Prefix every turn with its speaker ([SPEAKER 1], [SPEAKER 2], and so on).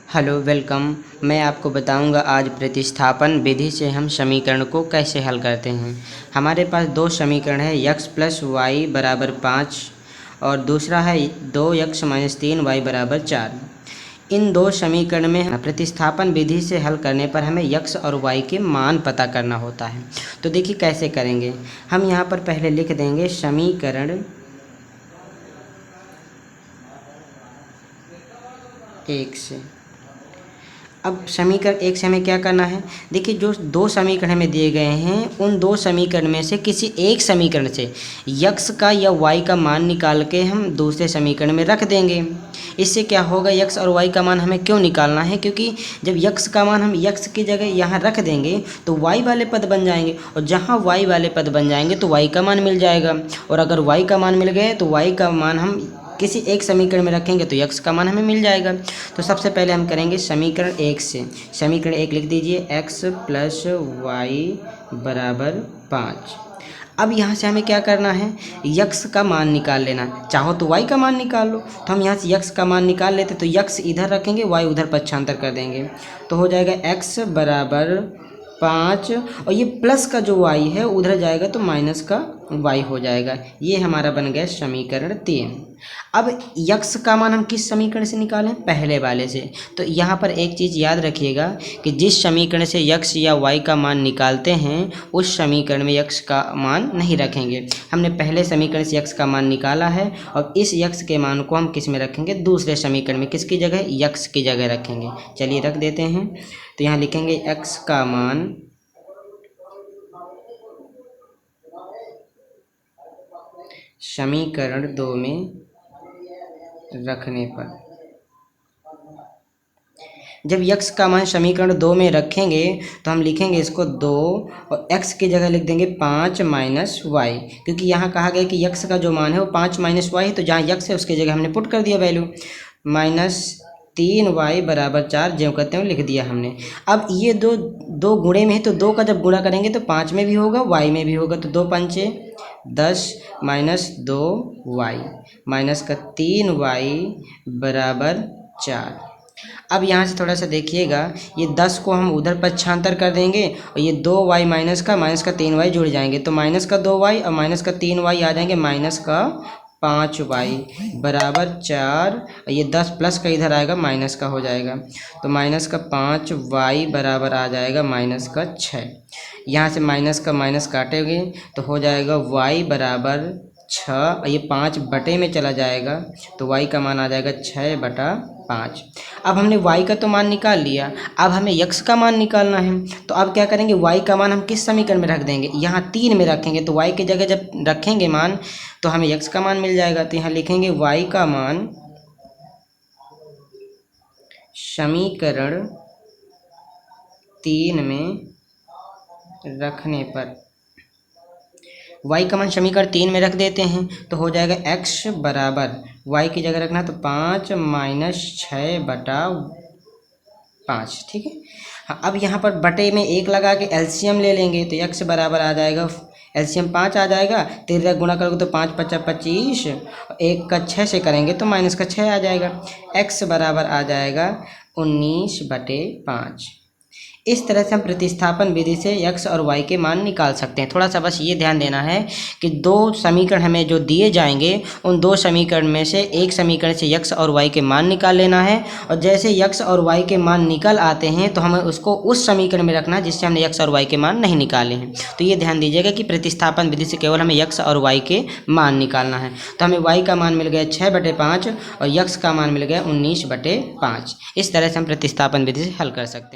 [SPEAKER 1] Hello welcome. मैं आपको बताऊंगा आज प्रतिस्थापन विधि से हम समीकरण को कैसे हल करते हैं। हमारे पास दो समीकरण है, x प्लस वाई बराबर 5 और दूसरा है 2x माइनस 3y बराबर 4। इन दो समीकरण में प्रतिस्थापन विधि से हल करने पर हमें x और y के मान पता करना होता है। तो देखिए कैसे करेंगे। हम यहाँ पर पहले लिख देंगे समीकरण 1 से। अब समीकरण 1 से हमें क्या करना है। देखिए जो दो समीकरण हमें दिए गए हैं उन दो समीकरण में से किसी एक समीकरण से x का या y का मान निकाल के हम दूसरे समीकरण में रख देंगे। इससे क्या होगा, x और y का मान हमें क्यों निकालना है, क्योंकि जब x का मान हम x की जगह यहाँ रख देंगे तो y वाले पद बन जाएंगे और जहाँ y वाले पद बन जाएंगे तो y का मान मिल जाएगा। और अगर y का मान मिल गए तो y का मान हम किसी एक समीकरण में रखेंगे तो x का मान हमें मिल जाएगा। तो सबसे पहले हम करेंगे समीकरण 1 से। समीकरण 1 लिख दीजिए, x प्लस वाई बराबर 5। अब यहाँ से हमें क्या करना है, x का मान निकाल लेना। चाहो तो y का मान निकाल लो, तो हम यहाँ से x का मान निकाल लेते तो x इधर रखेंगे, y उधर पक्षांतर कर देंगे तो हो जाएगा x बराबर 5 और ये प्लस का जो y है उधर जाएगा तो माइनस का y हो जाएगा। ये हमारा बन गया समीकरण 3। अब x का मान हम किस समीकरण से निकालें, पहले वाले से। तो यहाँ पर एक चीज़ याद रखिएगा कि जिस समीकरण से x या y का मान निकालते हैं उस समीकरण में x का मान नहीं रखेंगे। हमने पहले समीकरण से x का मान निकाला है और इस x के मान को हम किस में रखेंगे, दूसरे समीकरण में। किसकी जगह, x की जगह रखेंगे। चलिए रख देते हैं। तो यहाँ लिखेंगे x का मान समीकरण 2 में रखने पर, जब x का मान समीकरण 2 में रखेंगे तो हम लिखेंगे इसको 2 और x की जगह लिख देंगे 5 माइनस वाई, क्योंकि यहाँ कहा गया कि x का जो मान है वो 5 माइनस वाई है। तो जहाँ x है उसकी जगह हमने पुट कर दिया वैल्यू, माइनस 3y बराबर 4 जो कहते हैं लिख दिया हमने। अब ये दो गुणे में है तो 2 का जब गुणा करेंगे तो 5 में भी होगा, y में भी होगा। तो 2 पंचे 10 माइनस 2y माइनस का 3y बराबर 4। अब यहाँ से थोड़ा सा देखिएगा, ये 10 को हम उधर पक्षांतर कर देंगे और ये 2y माइनस का 3y जुड़ जाएंगे तो माइनस का 2y और माइनस का 3y आ जाएंगे, माइनस का 5y बराबर 4। और ये 10 प्लस का इधर आएगा माइनस का हो जाएगा तो माइनस का 5y बराबर आ जाएगा माइनस का 6। यहाँ से माइनस का माइनस काटेंगे तो हो जाएगा y बराबर 6 और ये 5 बटे में चला जाएगा तो y का मान आ जाएगा 6/5। अब हमने y का तो मान निकाल लिया, अब हमें x का मान निकालना है। तो अब क्या करेंगे, y का मान हम किस समीकरण में रख देंगे, यहाँ 3 में रखेंगे। तो y की जगह जब रखेंगे मान तो हमें x का मान मिल जाएगा। तो यहाँ लिखेंगे y का मान समीकरण 3 में रखने पर, y का मान समीकरण 3 में रख देते हैं तो हो जाएगा x बराबर, y की जगह रखना तो 5 माइनस 6/5। ठीक है। हाँ, अब यहाँ पर बटे में 1 लगा के एलसीएम ले लेंगे तो x बराबर आ जाएगा, एलसीएम 5 आ जाएगा, 13 गुणा करोगे तो 5 × 25, 1 का 6 से करेंगे तो माइनस का 6 आ जाएगा। x बराबर आ जाएगा 19/5। इस तरह से हम प्रतिस्थापन विधि से x और y के मान निकाल सकते हैं। थोड़ा सा बस ये ध्यान देना है कि दो समीकरण हमें जो दिए जाएंगे उन दो समीकरण में से एक समीकरण से x और y के मान निकाल लेना है और जैसे x और y के मान निकल आते हैं तो हमें उसको उस समीकरण में रखना है जिससे हमने x और y के मान नहीं निकाले हैं। तो ये ध्यान दीजिएगा कि प्रतिस्थापन विधि से केवल हमें x और y के मान निकालना है। तो हमें y का मान मिल गया 6/5 और x का मान मिल गया 19/5। इस तरह से हम प्रतिस्थापन विधि से हल कर सकते हैं।